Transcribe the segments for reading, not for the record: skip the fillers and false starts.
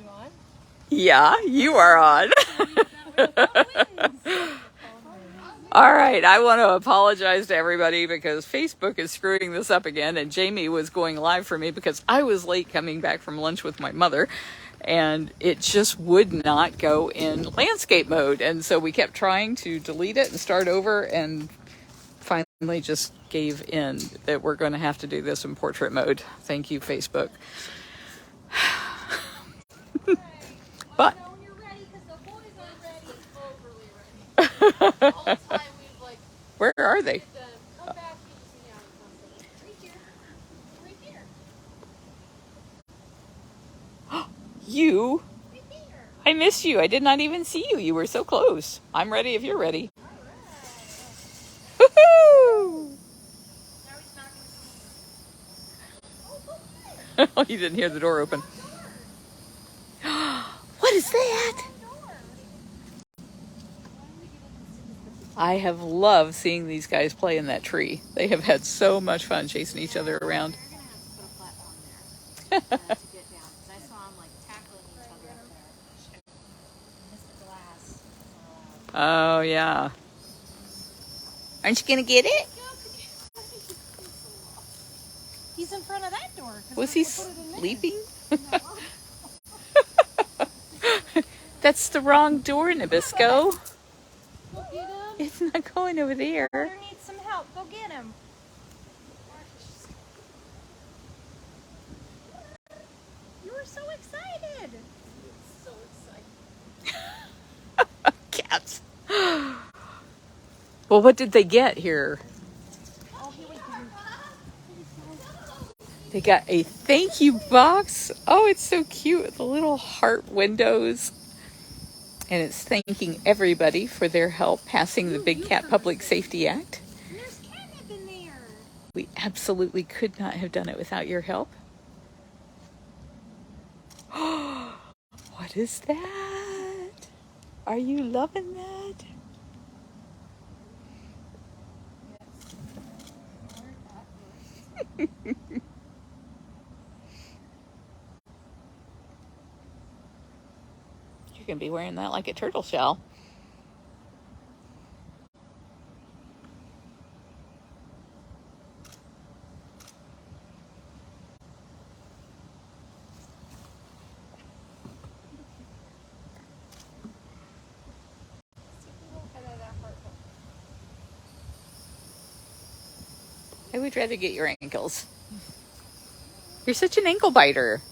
you on? Yeah, you are on. All right, I want to apologize to everybody because Facebook is screwing this up again, and Jamie was going live for me because I was late coming back from lunch with my mother, and it just would not go in landscape mode, and so we kept trying to delete it and start over, and finally just gave in that we're going to have to do this in portrait mode. Thank you, Facebook. But where are they? You? I missed you. I did not even see you. You were so close. I'm ready if you're ready. Woohoo! You didn't hear the door open. What is that? I have loved seeing these guys play in that tree. They have had so much fun chasing each other around. Oh, yeah. Aren't you going to get it? He's in front of that door. Was he sleeping? That's the wrong door, Nabisco. Go get him. It's not going over there. Mother needs some help. Go get him. You were so excited. So excited. Cats. Well, what did they get here? They got a thank you box. Oh, it's so cute with the little heart windows. And it's thanking everybody for their help passing the Big Cat Public Safety Act. There's catnip in there. We absolutely could not have done it without your help. What is that? Are you loving that? You're going to be wearing that like a turtle shell. I would rather get your ankles. You're such an ankle biter.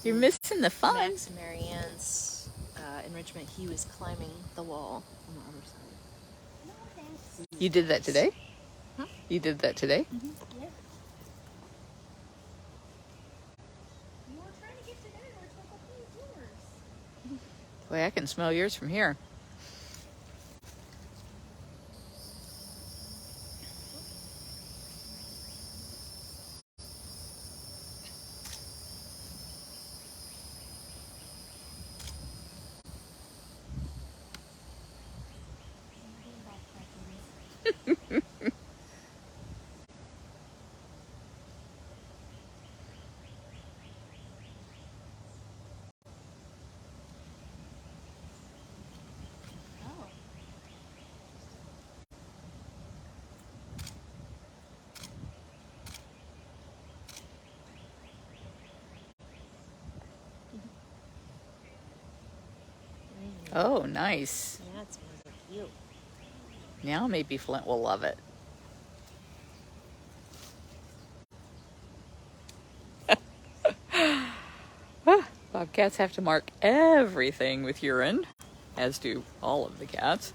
You're missing the fun. Max and Marianne's enrichment, he was climbing the wall on the other side. You did that today? Huh? You did that today? Mm-hmm. Yeah. You were trying to get to there. We're supposed to close yours. Boy, I can smell yours from here. Oh, nice. Yeah, it's really cute. Now maybe Flint will love it. Bobcats have to mark everything with urine, as do all of the cats.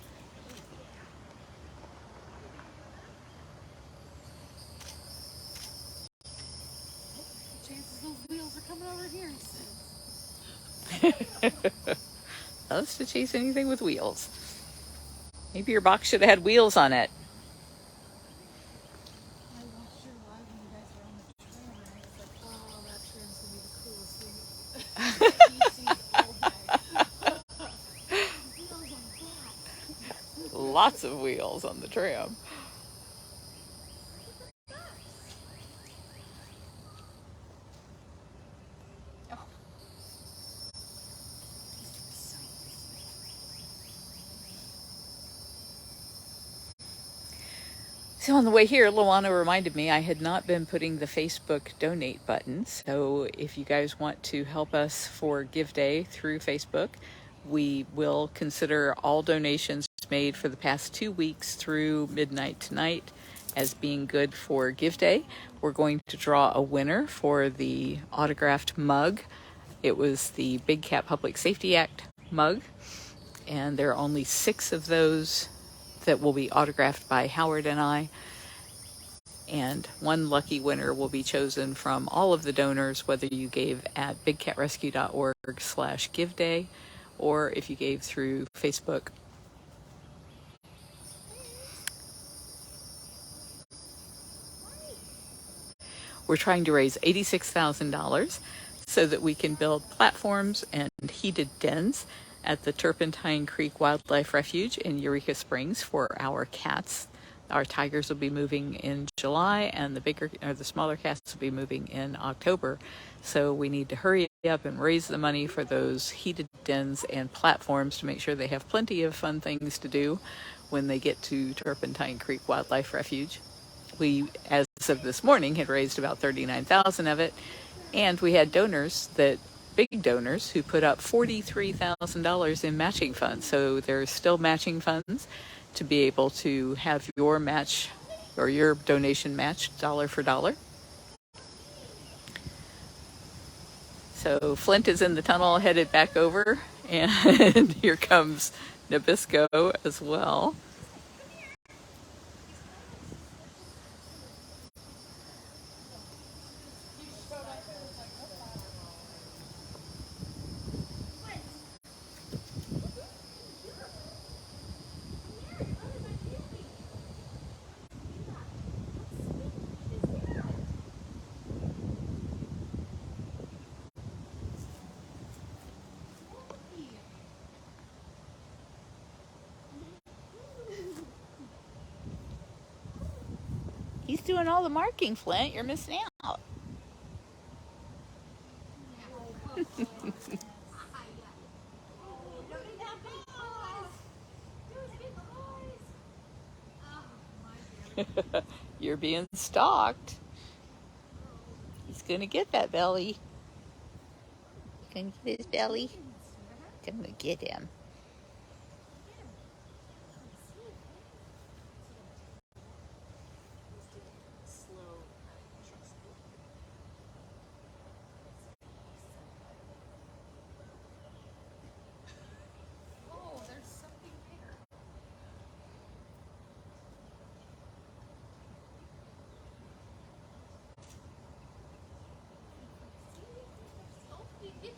Chances those wheels are coming over here. Loves to chase anything with wheels. Maybe your box should have had wheels on it. I watched your live when you guys were on the tram, and I was like, oh, that tram's gonna be the coolest thing. Lots of wheels on the tram. Oh, So on the way here, Luana reminded me I had not been putting the Facebook donate button. So if you guys want to help us for Give Day through Facebook, we will consider all donations made for the past 2 weeks through midnight tonight as being good for Give Day. We're going to draw a winner for the autographed mug. It was the Big Cat Public Safety Act mug, and there are only 6 of those that will be autographed by Howard and I. And one lucky winner will be chosen from all of the donors, whether you gave at bigcatrescue.org/giveday or if you gave through Facebook. We're trying to raise $86,000 so that we can build platforms and heated dens at the Turpentine Creek Wildlife Refuge in Eureka Springs for our cats. Our tigers will be moving in July, and the smaller cats will be moving in October. So we need to hurry up and raise the money for those heated dens and platforms to make sure they have plenty of fun things to do when they get to Turpentine Creek Wildlife Refuge. We, as of this morning, had raised about 39,000 of it, and we had big donors who put up $43,000 in matching funds. So there's still matching funds to be able to have your match or your donation matched dollar for dollar. So Flint is in the tunnel headed back over, and here comes Nabisco as well. He's doing all the marking, Flint. You're missing out. You're being stalked. He's gonna get that belly. Gonna get his belly. I'm gonna get him. Oh, there's something there. Oh, did you?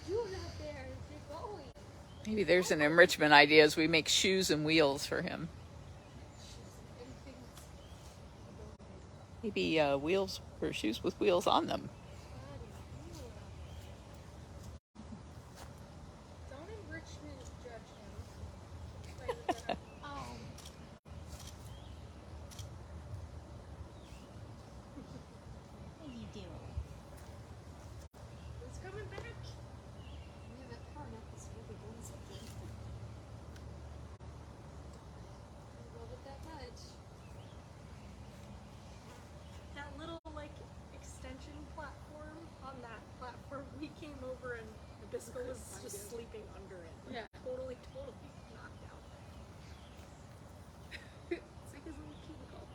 doing out there? You're going. Maybe there's an enrichment idea as we make shoes and wheels for him. Maybe wheels or shoes with wheels on them. Don't Enrichment judge him. Oh. What are you doing? It's coming back. Yeah, that car is really doing something. I love it that much. That little extension platform, on that platform we came over and Nabisco was just sleeping under it. Yeah. Totally knocked out. It's like his little cubicle.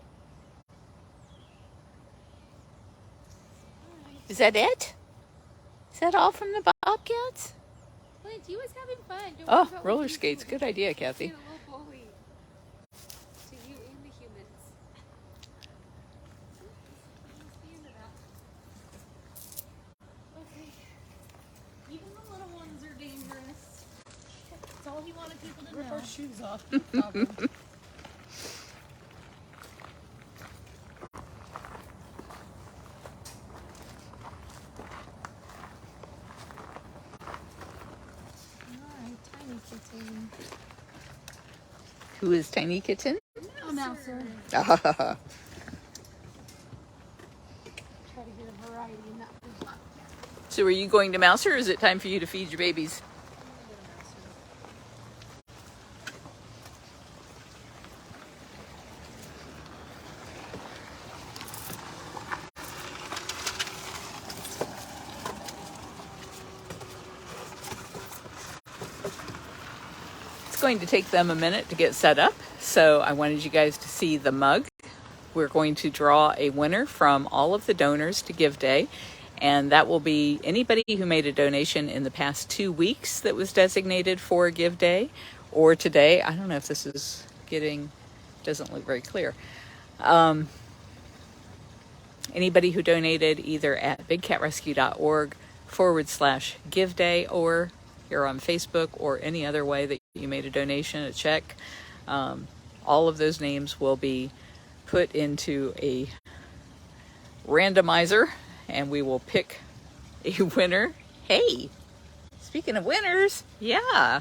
Is that it? Is that all from the Bobcats? Clint, he was having fun. Don't worry Oh, about roller what he's skates. doing. Good idea, Kathy. He's a little bully to you and the humans. He's the end of that. Okay. Even the little ones are dangerous. That's all he wanted people to know. Rip our shoes off. Alright, Tiny Kitten. Who is Tiny Kitten? Oh, Mouser. Ah, Try to get a variety in that blue black cat. so are you going to Mouser or is it time for you to feed your babies? It's going to take them a minute to get set up, so I wanted you guys to see the mug. We're going to draw a winner from all of the donors to Give Day, and that will be anybody who made a donation in the past 2 weeks that was designated for Give Day, or today. I don't know if this is doesn't look very clear. Anybody who donated either at bigcatrescue.org/Give Day or here on Facebook or any other way that you made a donation, a check, all of those names will be put into a randomizer and we will pick a winner. Hey, speaking of winners, yeah.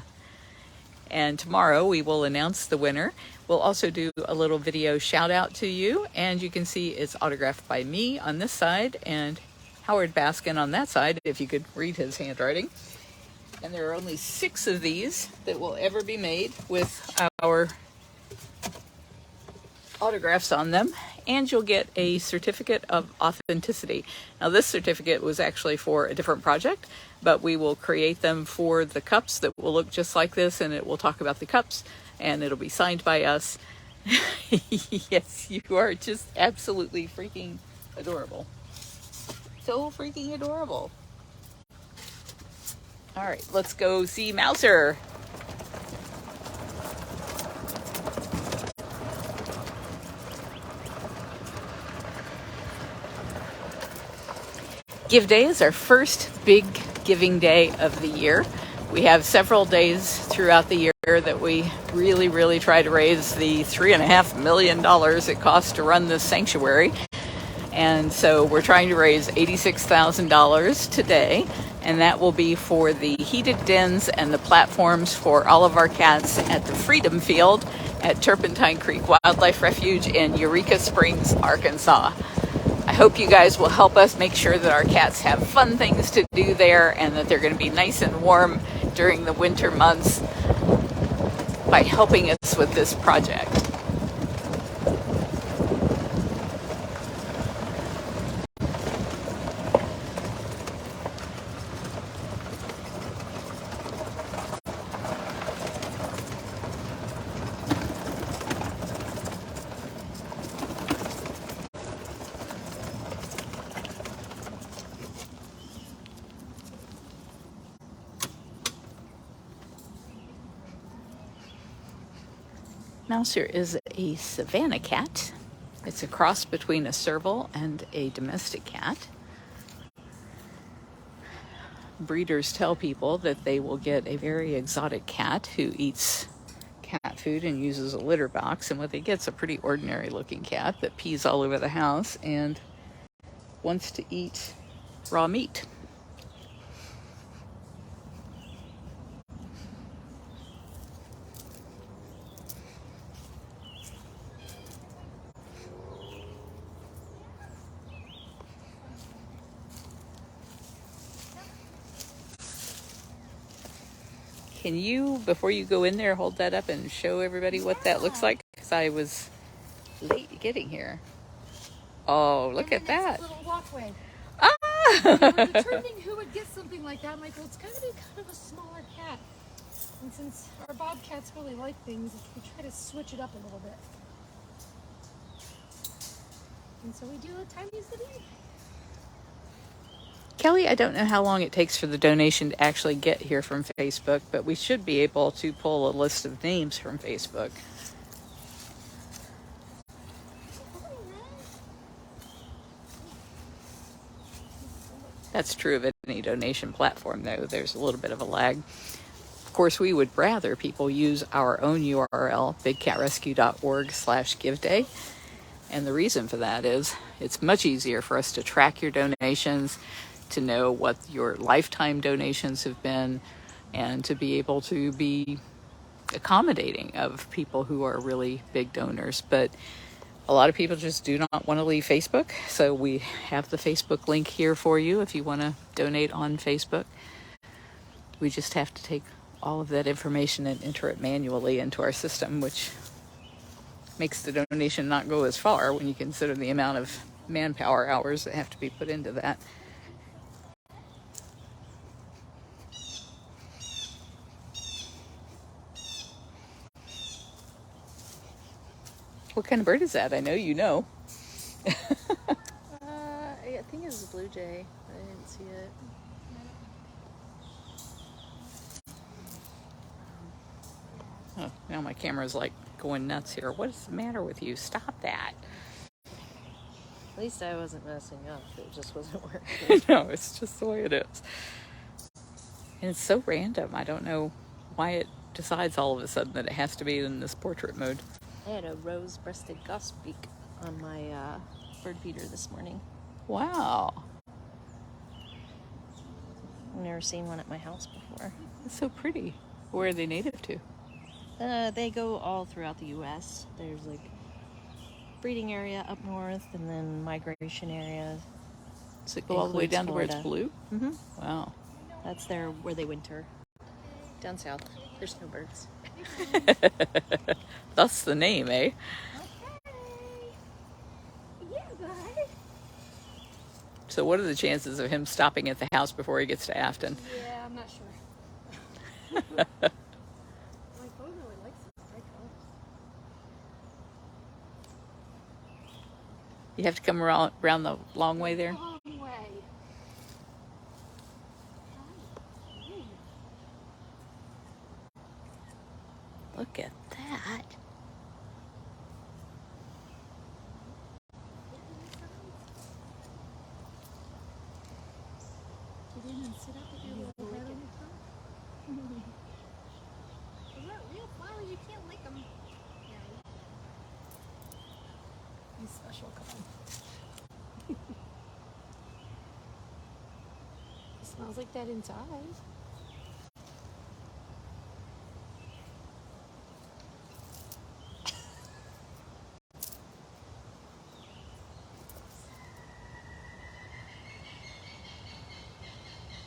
And tomorrow we will announce the winner. We'll also do a little video shout out to you, and you can see it's autographed by me on this side and Howard Baskin on that side, if you could read his handwriting. And there are only 6 of these that will ever be made with our autographs on them, and you'll get a certificate of authenticity. Now this certificate was actually for a different project, but we will create them for the cups that will look just like this, and it will talk about the cups, and it'll be signed by us. Yes, you are just absolutely freaking adorable. So freaking adorable. All right, let's go see Mouser. Give Day is our first big giving day of the year. We have several days throughout the year that we really try to raise the $3.5 million it costs to run this sanctuary. And so we're trying to raise $86,000 today, and that will be for the heated dens and the platforms for all of our cats at the Freedom Field at Turpentine Creek Wildlife Refuge in Eureka Springs, Arkansas. I hope you guys will help us make sure that our cats have fun things to do there and that they're going to be nice and warm during the winter months by helping us with this project. Mouser is a Savannah cat. It's a cross between a serval and a domestic cat. breeders tell people that they will get a very exotic cat who eats cat food and uses a litter box, and what they get is a pretty ordinary looking cat that pees all over the house and wants to eat raw meat. Can you, before you go in there, hold that up and show everybody what that looks like? Because I was late getting here. Oh, look at that. It's a little walkway. Ah! We were determining who would get something like that. Michael, it's got to be kind of a smaller cat. And since our bobcats really like things, we try to switch it up a little bit. And so we do a tiny city. Kelly, I don't know how long it takes for the donation to actually get here from Facebook, but we should be able to pull a list of names from Facebook. That's true of any donation platform, though. There's a little bit of a lag. Of course, we would rather people use our own URL, bigcatrescue.org/giveday. And the reason for that is it's much easier for us to track your donations, to know what your lifetime donations have been, and to be able to be accommodating of people who are really big donors. But a lot of people just do not want to leave Facebook, so we have the Facebook link here for you if you want to donate on Facebook. We just have to take all of that information and enter it manually into our system, which makes the donation not go as far when you consider the amount of manpower hours that have to be put into that. What kind of bird is that? I know you know. I think it was a blue jay. I didn't see it. Oh, now my camera's like going nuts here. What is the matter with you? Stop that. At least I wasn't messing up. It just wasn't working. No, it's just the way it is. And it's so random. I don't know why it decides all of a sudden that it has to be in this portrait mode. I had a rose-breasted grosbeak on my bird feeder this morning. Wow. I've never seen one at my house before. It's so pretty. Where are they native to? They go all throughout the U.S. There's like breeding area up north, and then migration area. Does it go all the way down Florida. to where it's blue? Mm-hmm. Wow. That's where they winter. Down south, there's no birds. Thus the name, eh? Okay. Yeah, bud. So what are the chances of him stopping at the house before he gets to Afton? Yeah, I'm not sure. My phone really likes it. You have to come around the long way there? Long way. Look at that. Get in and sit up with your little head on your tongue. Is that real flowers? You can't lick them. Yeah. He's special, come on. It smells like that inside.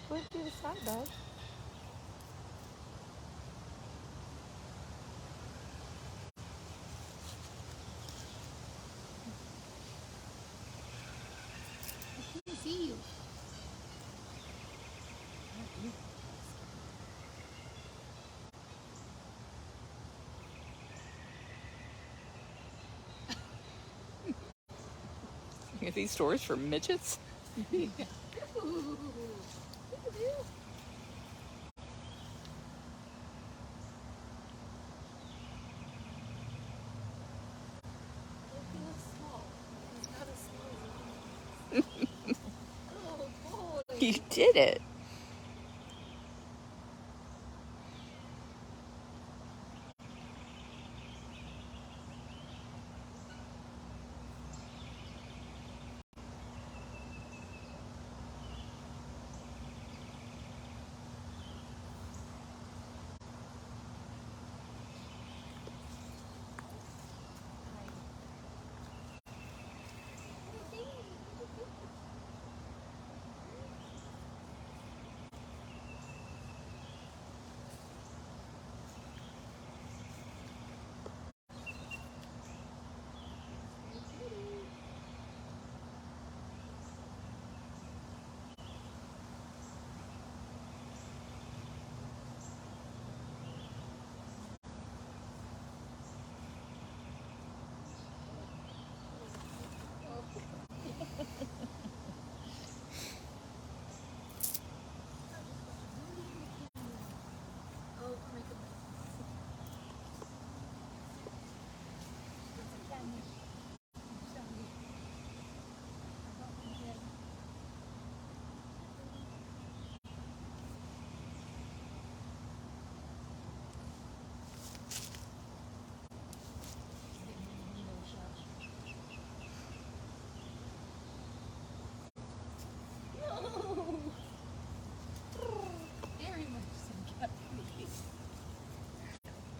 Go ahead to the side, bud. I can't see you. Are these stores for midgets? You did it.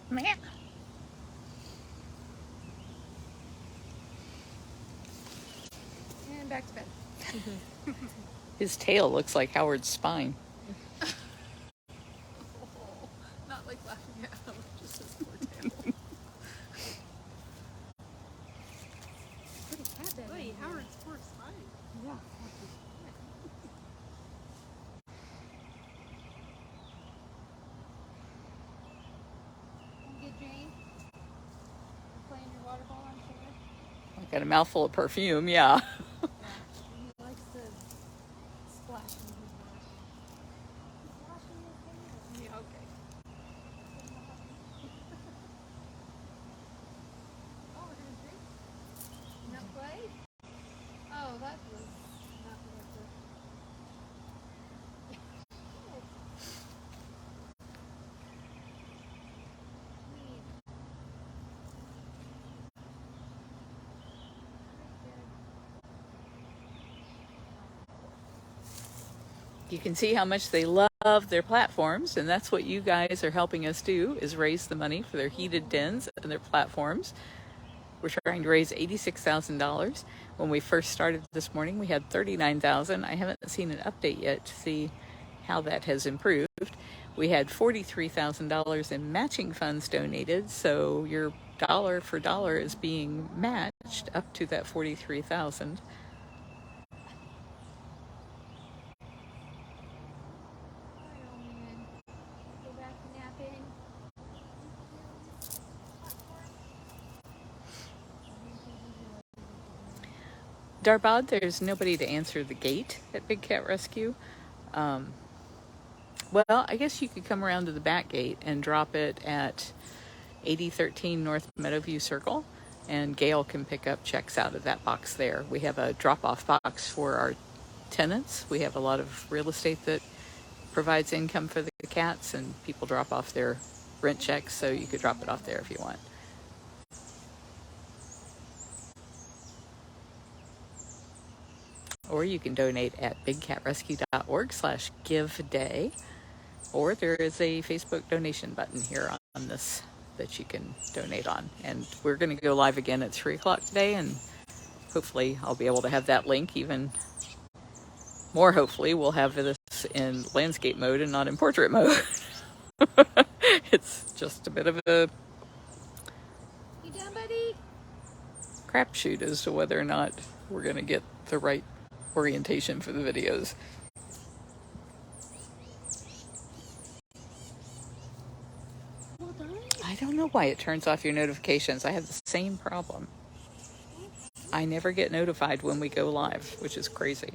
Meh. And back to bed. His tail looks like Howard's spine. Not like laughing at him, just his poor tail. Pretty cat bed. Wait, Howard's poor spine. Yeah. Good, Jane. You playing your water ball on chair? I got a mouthful of perfume, yeah. Yeah. He likes to splash in his mouth. Splashing his hands. Yeah, okay. Oh, we're gonna drink? Not play? Oh, that was not what I thought. You can see how much they love their platforms, and that's what you guys are helping us do, is raise the money for their heated dens and their platforms. We're trying to raise $86,000. When we first started this morning, we had $39,000. I haven't seen an update yet to see how that has improved. We had $43,000 in matching funds donated, so your dollar for dollar is being matched up to that $43,000. Darbad, there's nobody to answer the gate at Big Cat Rescue. Well, I guess you could come around to the back gate and drop it at 8013 North Meadowview Circle, and Gail can pick up checks out of that box there. We have a drop-off box for our tenants. We have a lot of real estate that provides income for the cats, and people drop off their rent checks, so you could drop it off there if you want. Or you can donate at bigcatrescue.org/giveday. Or there is a Facebook donation button here on this that you can donate on. And we're going to go live again at 3 o'clock today, and hopefully I'll be able to have that link even more. Hopefully we'll have this in landscape mode and not in portrait mode. It's just a bit of a You done, buddy? crapshoot as to whether or not we're going to get the right orientation for the videos. Well done. I don't know why it turns off your notifications. I have the same problem. I never get notified when we go live, which is crazy.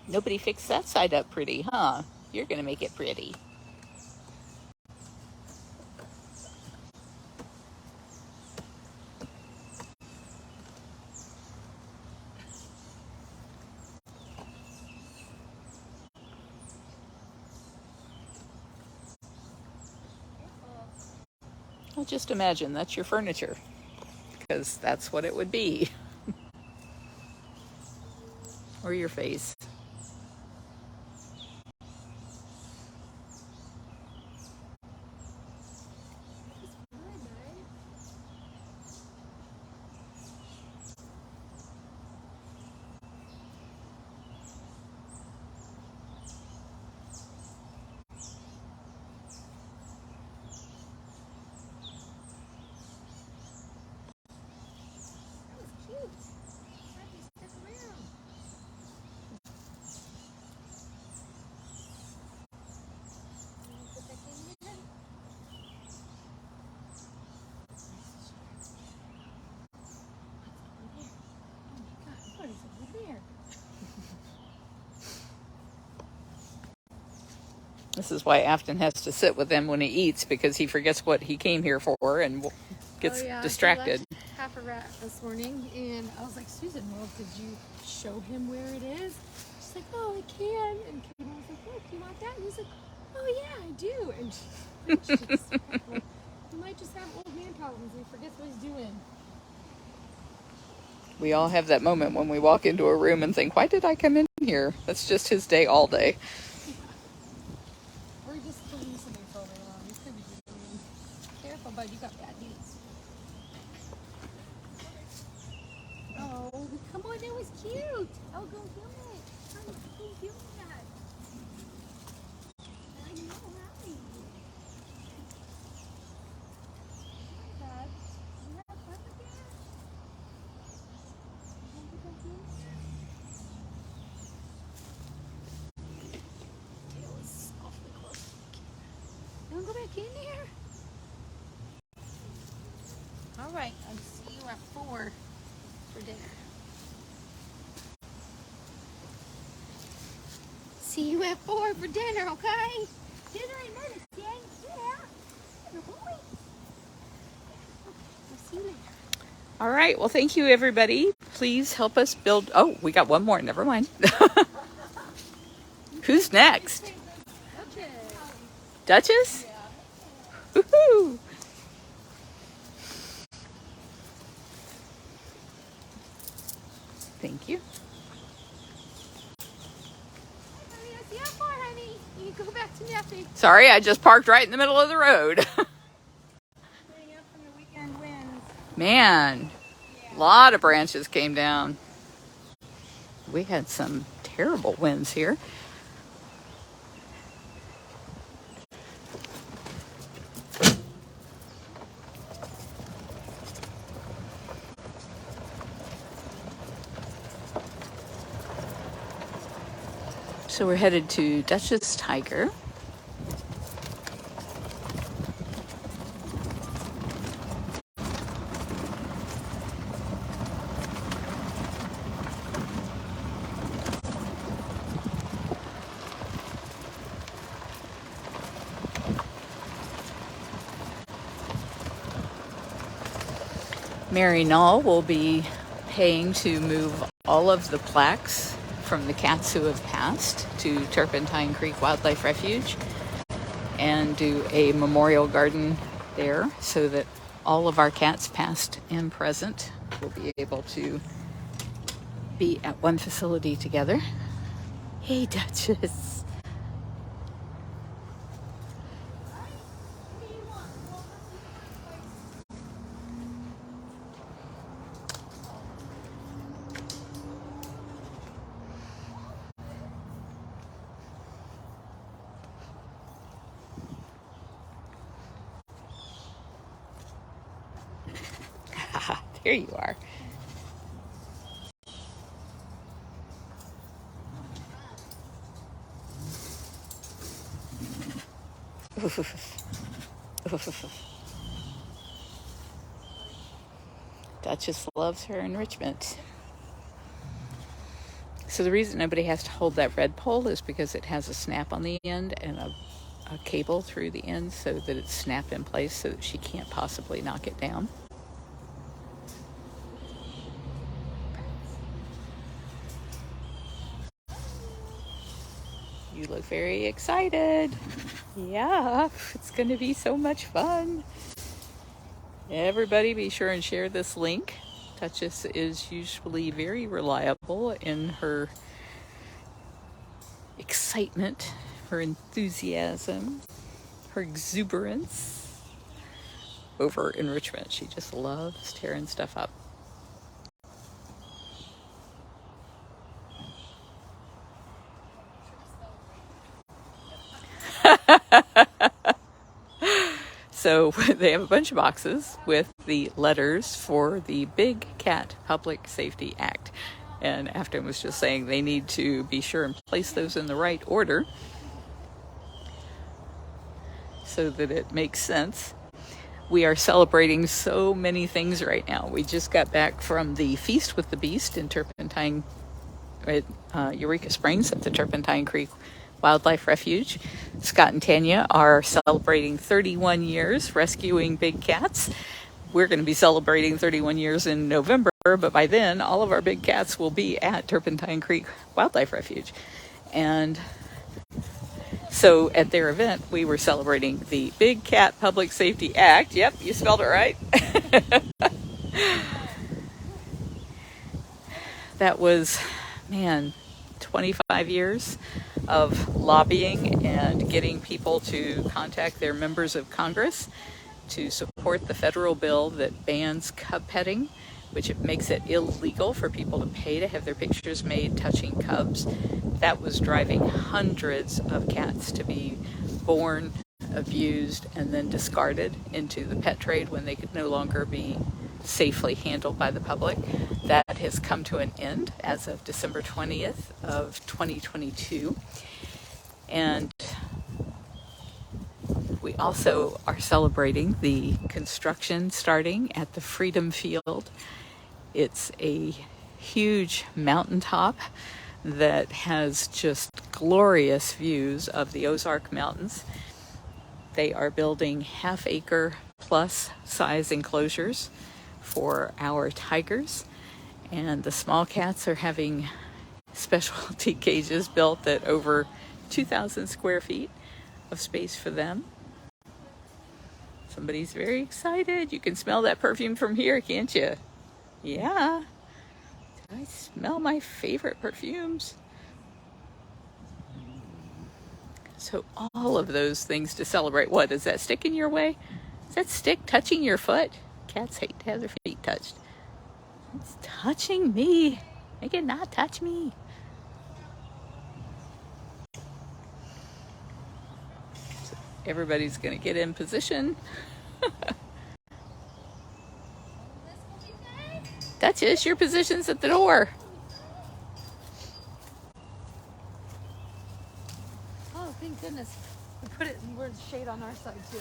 Nobody fixed that side up pretty, huh? You're gonna make it pretty. Well, just imagine that's your furniture, because that's what it would be. Or your face. This is why Afton has to sit with him when he eats, because he forgets what he came here for and gets distracted. Half a rat this morning, and I was like, Susan, well, did you show him where it is? She's like, oh, I can. And Caitlin was like, look, you want that? And he's like, oh yeah, I do. And she just like, he might just have old man problems and he forgets what he's doing. We all have that moment when we walk into a room and think, why did I come in here? That's just his day all day. Or he just hallucinates all day long. He could be doing. Careful, bud, you got bad news. Oh, come on, that was cute. Oh, go film it. Honey, go film that. I know, hi. Hi, Dad. You have fun again? You want to go film it? It was awfully close. You want to go back in there? All right, I'll see you at 4 for dinner. See you at 4 for dinner, okay? Dinner in minutes, gang. Yeah. Good boy. I'll see you later. All right. Well, thank you, everybody. Please help us build. Oh, we got one more. Never mind. Who's next? Okay. Duchess? Woohoo! Thank you. Honey, I see you at 4, honey. You can go back to napping. Sorry, I just parked right in the middle of the road. Getting up from the weekend winds. Man, a lot of branches came down. We had some terrible winds here. So we're headed to Duchess Tiger. Mary Null will be paying to move all of the plaques from the cats who have passed to Turpentine Creek Wildlife Refuge and do a memorial garden there so that all of our cats, past and present, will be able to be at one facility together. Hey, Duchess. There you are. Duchess loves her enrichment. So the reason nobody has to hold that red pole is because it has a snap on the end and a cable through the end so that it's snapped in place so that she can't possibly knock it down. You look very excited. Yeah, it's going to be so much fun. Everybody be sure and share this link. Duchess is usually very reliable in her excitement, her enthusiasm, her exuberance over enrichment. She just loves tearing stuff up. So they have a bunch of boxes with the letters for the Big Cat Public Safety Act. And Afton was just saying they need to be sure and place those in the right order so that it makes sense. We are celebrating so many things right now. We just got back from the Feast with the Beast in Turpentine, at Eureka Springs at the Turpentine Creek Wildlife Refuge. Scott and Tanya are celebrating 31 years rescuing big cats we're going to be celebrating 31 years in November, but by then all of our big cats will be at Turpentine Creek Wildlife Refuge. And so at their event, we were celebrating the Big Cat Public Safety Act. Yep, you spelled it right. That was, 25 years of lobbying and getting people to contact their members of Congress to support the federal bill that bans cub petting, which makes it illegal for people to pay to have their pictures made touching cubs. That was driving hundreds of cats to be born, abused, and then discarded into the pet trade when they could no longer be safely handled by the public. That has come to an end as of December 20th of 2022. And we also are celebrating the construction starting at the Freedom Field. It's a huge mountaintop that has just glorious views of the Ozark Mountains. They are building half-acre plus size enclosures for our tigers, and the small cats are having specialty cages built at over 2,000 square feet of space for them. Somebody's very excited. You can smell that perfume from here, can't you? Yeah. I smell my favorite perfumes. So all of those things to celebrate. What, is that stick in your way? Is that stick touching your foot? Cats hate to have their feet touched. It's touching me. Make it not touch me. So everybody's going to get in position. Duchess, your position's at the door. Oh, thank goodness. We put it in where it's shade on our side, too.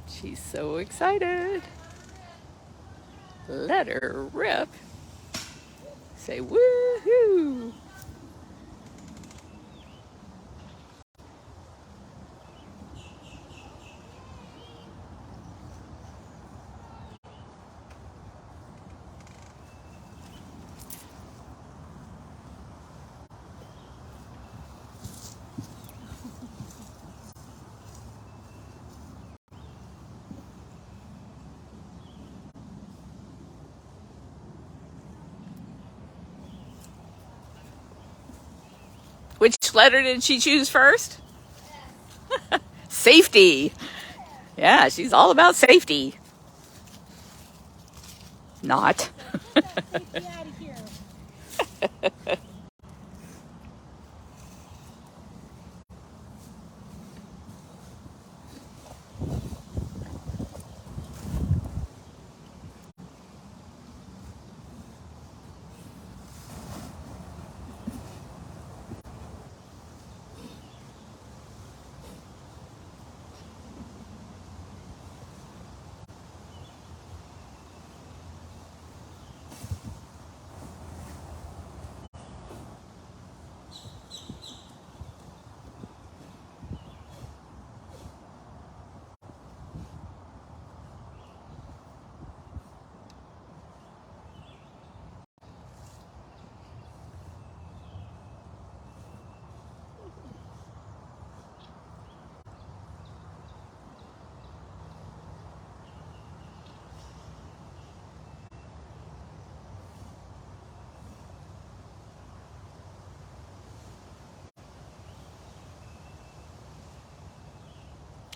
She's so excited. Let her rip. Say woohoo. Which letter did she choose first? Safety. Yeah, she's all about safety. Not. Get out of here.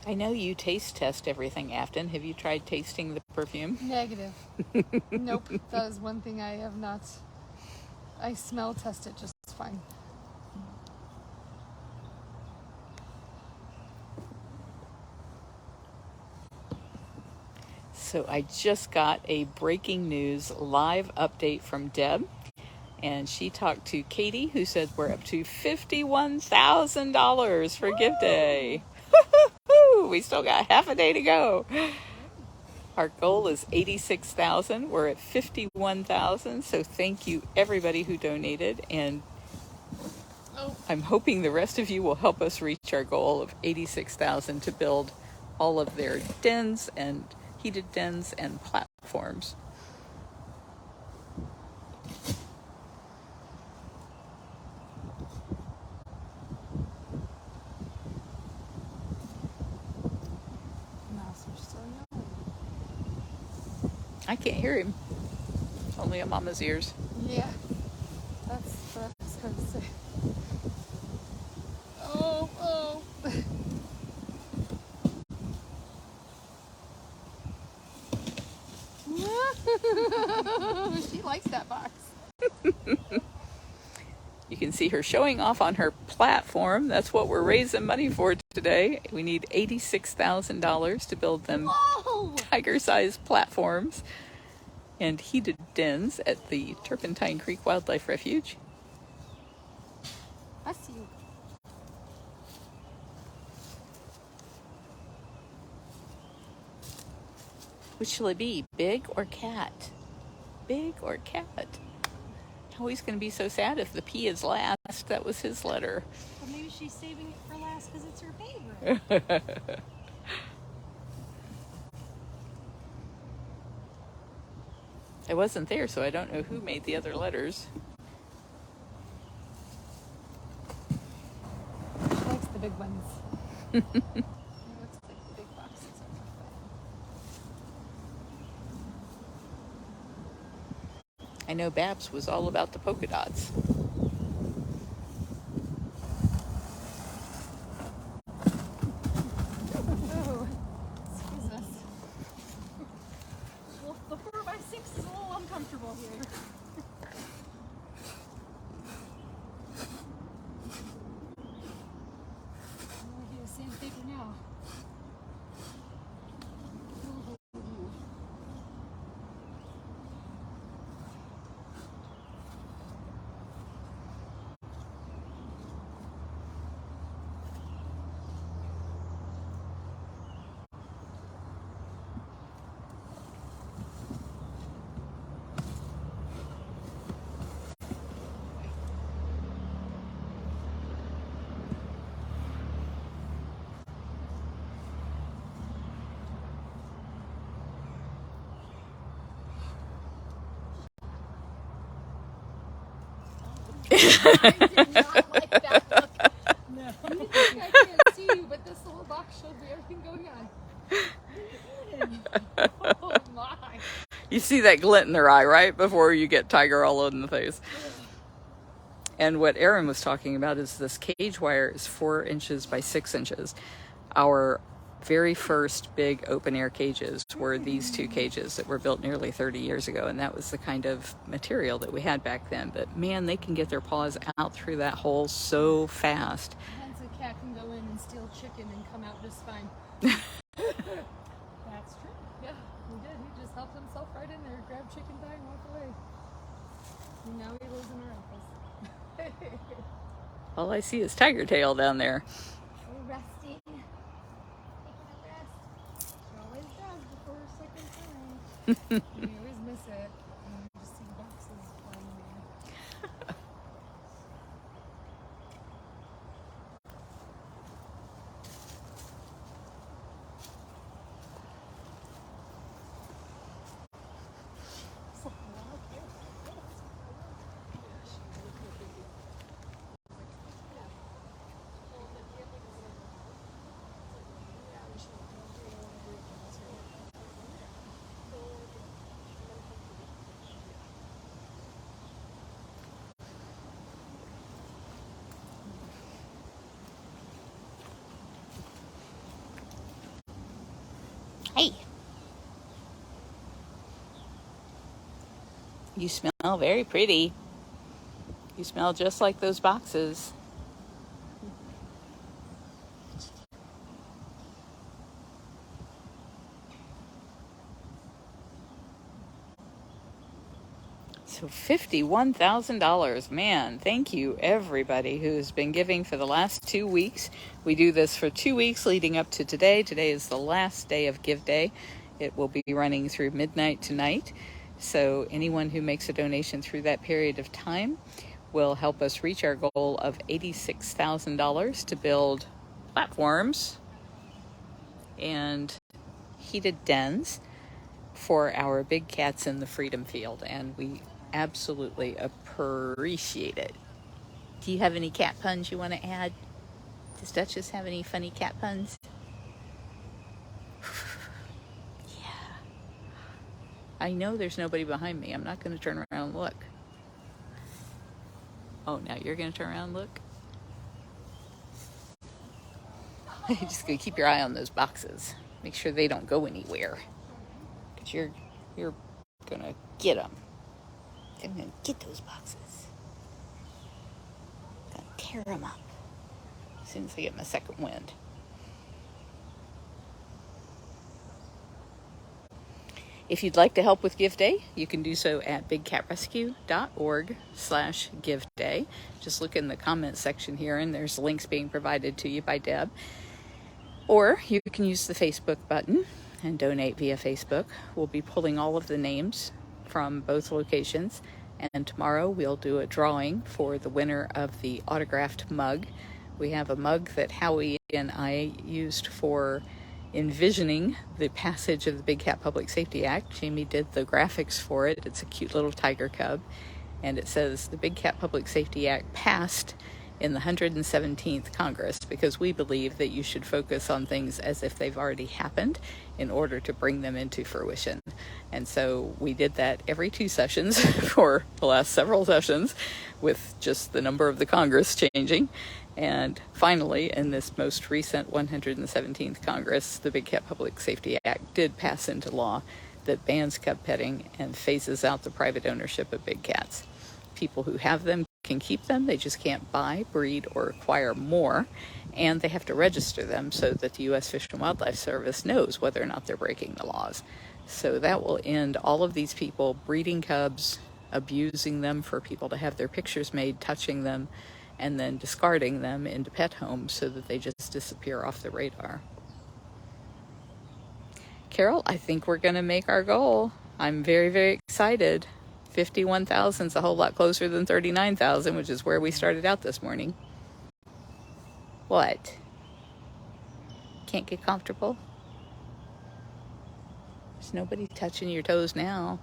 I know you taste test everything, Afton. Have you tried tasting the perfume? Negative. Nope. That is one thing I have not. I smell test it just fine. So I just got a breaking news live update from Deb, and she talked to Katie, who said we're up to $51,000 for Give Day. We still got half a day to go. Our goal is 86,000. We're at 51,000. So thank you everybody who donated, and I'm hoping the rest of you will help us reach our goal of 86,000 to build all of their dens and heated dens and platforms. I can't hear him. Only on Mama's ears. Yeah, that's what I was going to say. Oh. She likes that box. You can see her showing off on her platform. That's what we're raising money for today. We need $86,000 to build them tiger-sized platforms and heated dens at the Turpentine Creek Wildlife Refuge. I see you. Which shall it be, big or cat? Big or cat? Oh, he's going to be so sad if the P is last. That was his letter. Well, maybe she's saving it for last because it's her favorite. I wasn't there, so I don't know who made the other letters. She likes the big ones. It looks like the big boxes are her favorite. I know Babs was all about the polka dots. Oh, excuse us. Well, the 4x6 is a little uncomfortable here. I'm going to do the same paper now. I did not like that look. No. You think I can't see you, but this little box showed me everything going on. Oh my. You see that glint in their eye, right? Before you get Tiger all in the face. And what Erin was talking about is this cage wire is 4 inches by 6 inches. Our very first big open air cages were these 2 cages that were built nearly 30 years ago, and that was the kind of material that we had back then. But man, they can get their paws out through that hole so fast. Hence a cat can go in and steal chicken and come out just fine. That's true. Yeah, he did. He just helped himself right in there, grabbed chicken thigh and walked away. And now he lives in our office. All I see is tiger tail down there. We're resting. Taking a rest. She always does before her second time. We always miss it. And we just see boxes flying there. Hey. You smell very pretty. You smell just like those boxes. So $51,000. Man, thank you everybody who's been giving for the last 2 weeks. We do this for 2 weeks leading up to today. Today is the last day of Give Day. It will be running through midnight tonight. So anyone who makes a donation through that period of time will help us reach our goal of $86,000 to build platforms and heated dens for our big cats in the Freedom Field, and we absolutely appreciate it. Do you have any cat puns you want to add? Does Duchess have any funny cat puns? Yeah. I know there's nobody behind me. I'm not going to turn around and look. Oh, now you're going to turn around and look? You're just going to keep your eye on those boxes. Make sure they don't go anywhere. Because you're going to get them. I'm going to get those boxes. I'm going to tear them up as soon as I get my second wind. If you'd like to help with Give Day, you can do so at bigcatrescue.org/Give Day. Just look in the comments section here, and there's links being provided to you by Deb. Or you can use the Facebook button and donate via Facebook. We'll be pulling all of the names from both locations, and tomorrow we'll do a drawing for the winner of the autographed mug. We have a mug that Howie and I used for envisioning the passage of the Big Cat Public Safety Act. Jamie did the graphics for it. It's a cute little tiger cub, and it says the Big Cat Public Safety Act passed in the 117th Congress, because we believe that you should focus on things as if they've already happened in order to bring them into fruition. And so we did that every 2 sessions for the last several sessions, with just the number of the Congress changing. And finally, in this most recent 117th Congress, the Big Cat Public Safety Act did pass into law that bans cub petting and phases out the private ownership of big cats. People who have them can keep them. They just can't buy, breed, or acquire more. And they have to register them so that the U.S. Fish and Wildlife Service knows whether or not they're breaking the laws. So that will end all of these people breeding cubs, abusing them for people to have their pictures made, touching them, and then discarding them into pet homes so that they just disappear off the radar. Carol, I think we're going to make our goal. I'm very, very excited. 51,000 is a whole lot closer than 39,000, which is where we started out this morning. What? Can't get comfortable? There's nobody touching your toes now.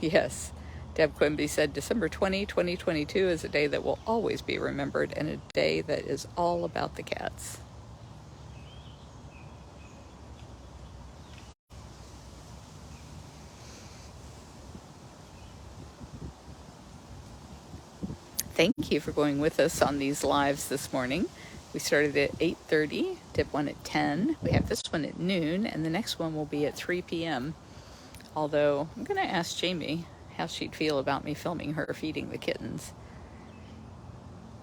Yes. Deb Quimby said December 20, 2022 is a day that will always be remembered, and a day that is all about the cats. Thank you for going with us on these lives this morning. We started at 8:30, did one at 10. We have this one at noon, and the next one will be at 3 p.m. Although I'm going to ask Jamie how she'd feel about me filming her feeding the kittens.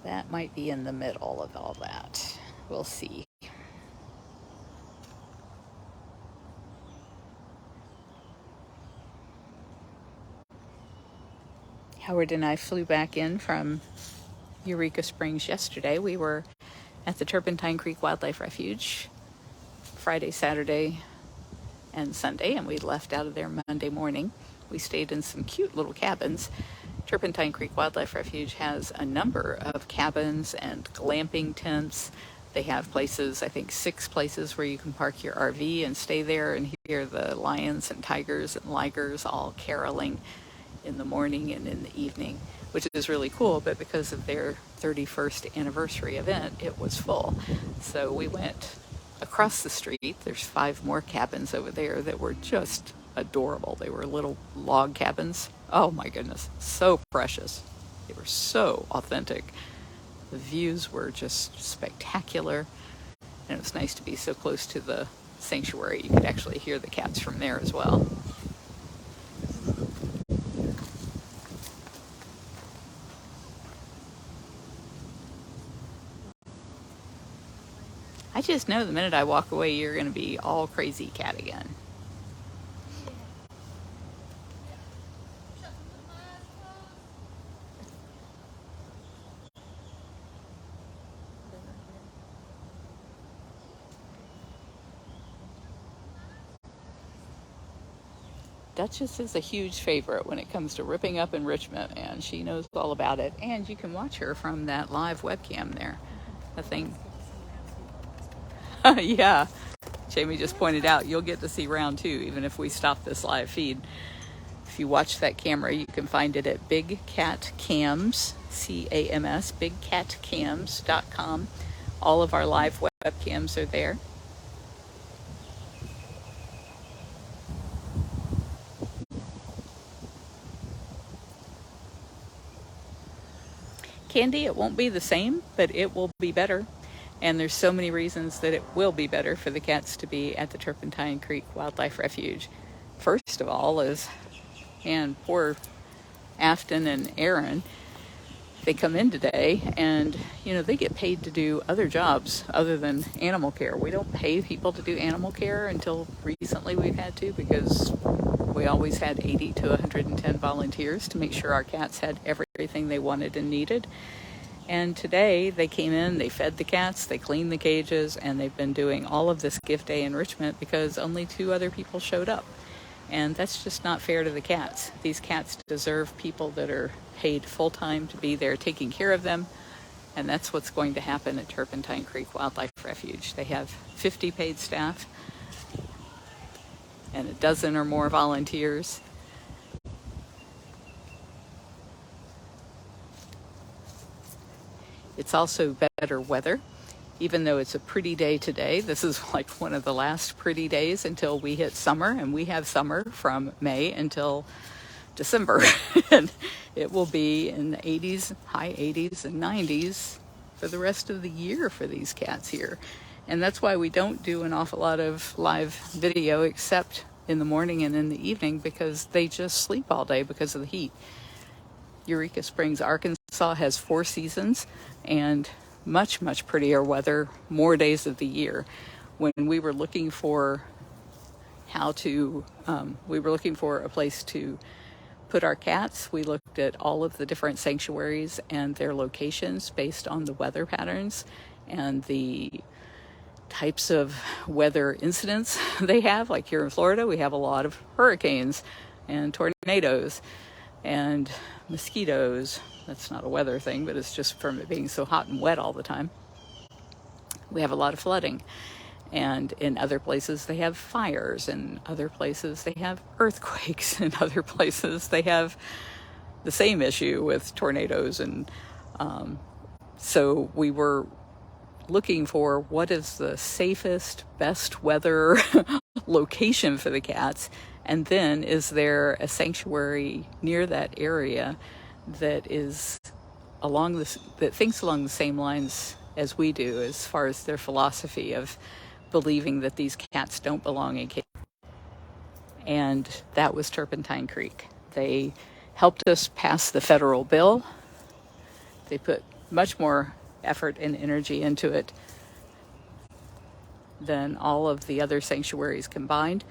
That might be in the middle of all that. We'll see. Howard and I flew back in from Eureka Springs yesterday. We were at the Turpentine Creek Wildlife Refuge Friday, Saturday, and Sunday, and we left out of there Monday morning. We stayed in some cute little cabins. Turpentine Creek Wildlife Refuge has a number of cabins and glamping tents. They have places, I think 6 places where you can park your RV and stay there and hear the lions and tigers and ligers all caroling in the morning and in the evening, which is really cool. But because of their 31st anniversary event, it was full. So we went across the street. There's 5 more cabins over there that were just adorable. They were little log cabins. Oh my goodness, so precious. They were so authentic. The views were just spectacular, and it was nice to be so close to the sanctuary. You could actually hear the cats from there as well. I just know the minute I walk away, you're going to be all crazy cat again. Duchess is a huge favorite when it comes to ripping up Enrichment, and she knows all about it. And you can watch her from that live webcam there. The thing. Yeah. Jamie just pointed out you'll get to see round 2 even if we stop this live feed. If you watch that camera, you can find it at Big Cat Cams, C-A-M-S, bigcatcams.com. All of our live webcams are there. Candy, it won't be the same, but it will be better. And there's so many reasons that it will be better for the cats to be at the Turpentine Creek Wildlife Refuge. First of all is, and poor Afton and Aaron, they come in today and, they get paid to do other jobs other than animal care. We don't pay people to do animal care until recently we've had to, because we always had 80 to 110 volunteers to make sure our cats had everything they wanted and needed. And today they came in, they fed the cats, they cleaned the cages, and they've been doing all of this gift day enrichment because only 2 other people showed up. And that's just not fair to the cats. These cats deserve people that are paid full-time to be there taking care of them. And that's what's going to happen at Turpentine Creek Wildlife Refuge. They have 50 paid staff and a dozen or more volunteers. It's also better weather. Even though it's a pretty day today, this is like one of the last pretty days until we hit summer, and we have summer from May until December. And it will be in the 80s, high 80s and 90s for the rest of the year for these cats here. And that's why we don't do an awful lot of live video except in the morning and in the evening, because they just sleep all day because of the heat. Eureka Springs, Arkansas has 4 seasons and much, much prettier weather, more days of the year. When we were looking for a place to put our cats, we looked at all of the different sanctuaries and their locations based on the weather patterns and the types of weather incidents they have. Like here in Florida, we have a lot of hurricanes and tornadoes and mosquitoes. That's not a weather thing, but it's just from it being so hot and wet all the time. We have a lot of flooding. And in other places they have fires, in other places they have earthquakes, in other places they have the same issue with tornadoes. And so we were looking for what is the safest, best weather location for the cats, and then is there a sanctuary near that area that is that thinks along the same lines as we do, as far as their philosophy of believing that these cats don't belong in cages. And that was Turpentine Creek. They helped us pass the federal bill. They put much more effort and energy into it than all of the other sanctuaries combined.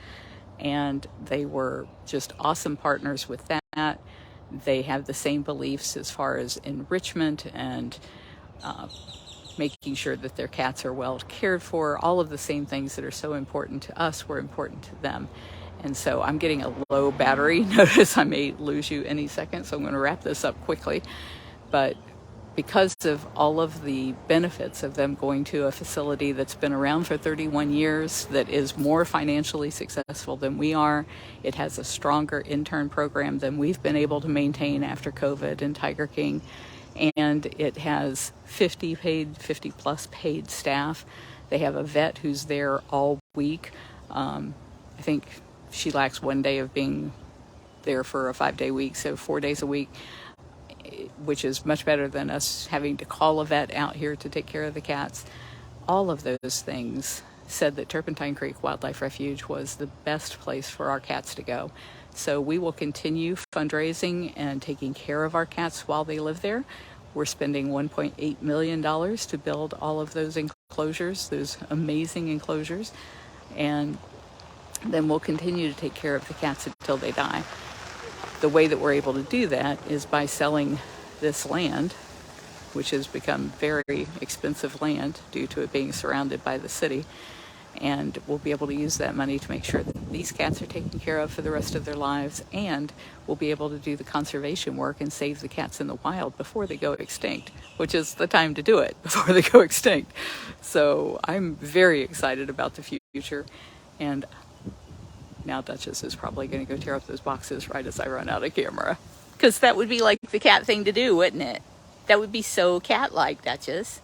And they were just awesome partners with that. They have the same beliefs as far as enrichment and making sure that their cats are well cared for. All of the same things that are so important to us were important to them. And so I'm getting a low battery. Notice I may lose you any second, so I'm going to wrap this up quickly. But because of all of the benefits of them going to a facility that's been around for 31 years, that is more financially successful than we are, it has a stronger intern program than we've been able to maintain after COVID and Tiger King, and it has 50 plus paid staff. They have a vet who's there all week. I think she lacks 1 day of being there for a 5-day week, so 4 days a week, which is much better than us having to call a vet out here to take care of the cats. All of those things said that Turpentine Creek Wildlife Refuge was the best place for our cats to go. So we will continue fundraising and taking care of our cats while they live there. We're spending $1.8 million to build all of those enclosures, those amazing enclosures. And then we'll continue to take care of the cats until they die. The way that we're able to do that is by selling this land, which has become very expensive land due to it being surrounded by the city, And we'll be able to use that money to make sure that these cats are taken care of for the rest of their lives, and we'll be able to do the conservation work and save the cats in the wild before they go extinct, which is the time to do it, before they go extinct. So I'm very excited about the future, and now Duchess is probably going to go tear up those boxes right as I run out of camera. Because that would be like the cat thing to do, wouldn't it? That would be so cat-like, Duchess.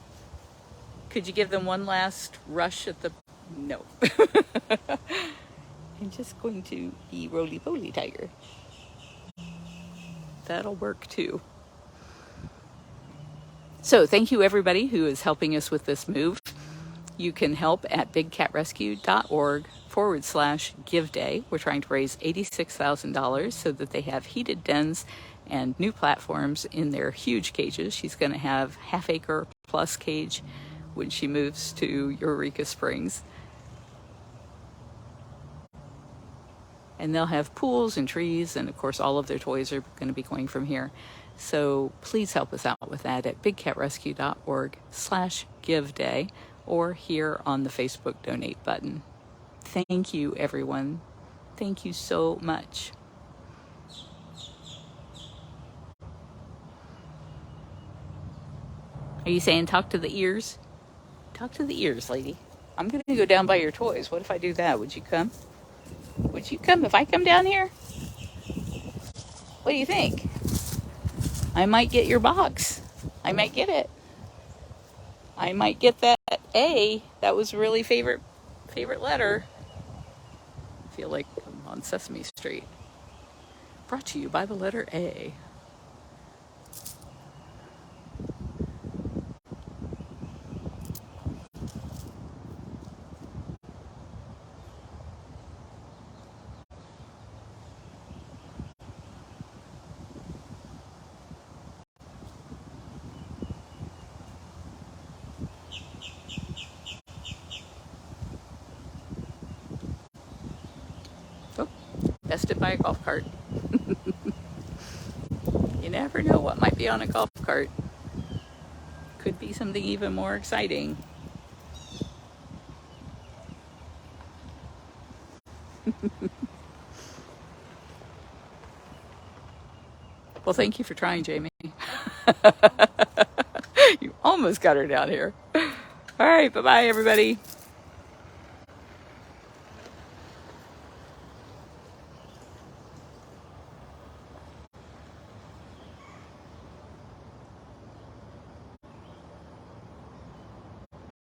Could you give them one last rush at the... No. I'm just going to be roly-poly tiger. That'll work too. So thank you everybody who is helping us with this move. You can help at bigcatrescue.org/give day. We're trying to raise $86,000 so that they have heated dens and new platforms in their huge cages. She's going to have half-acre plus cage when she moves to Eureka Springs. And they'll have pools and trees, and of course all of their toys are going to be going from here. So please help us out with that at bigcatrescue.org/give day or here on the Facebook donate button. Thank you, everyone. Thank you so much. Are you saying talk to the ears? Talk to the ears, lady. I'm going to go down by your toys. What if I do that? Would you come? Would you come if I come down here? What do you think? I might get your box. I might get it. I might get that A. That was really favorite letter. I feel like I'm on Sesame Street. Brought to you by the letter A. Oh, bested by a golf cart. You never know what might be on a golf cart. Could be something even more exciting. Well, thank you for trying, Jamie. You almost got her down here. All right, bye-bye, everybody.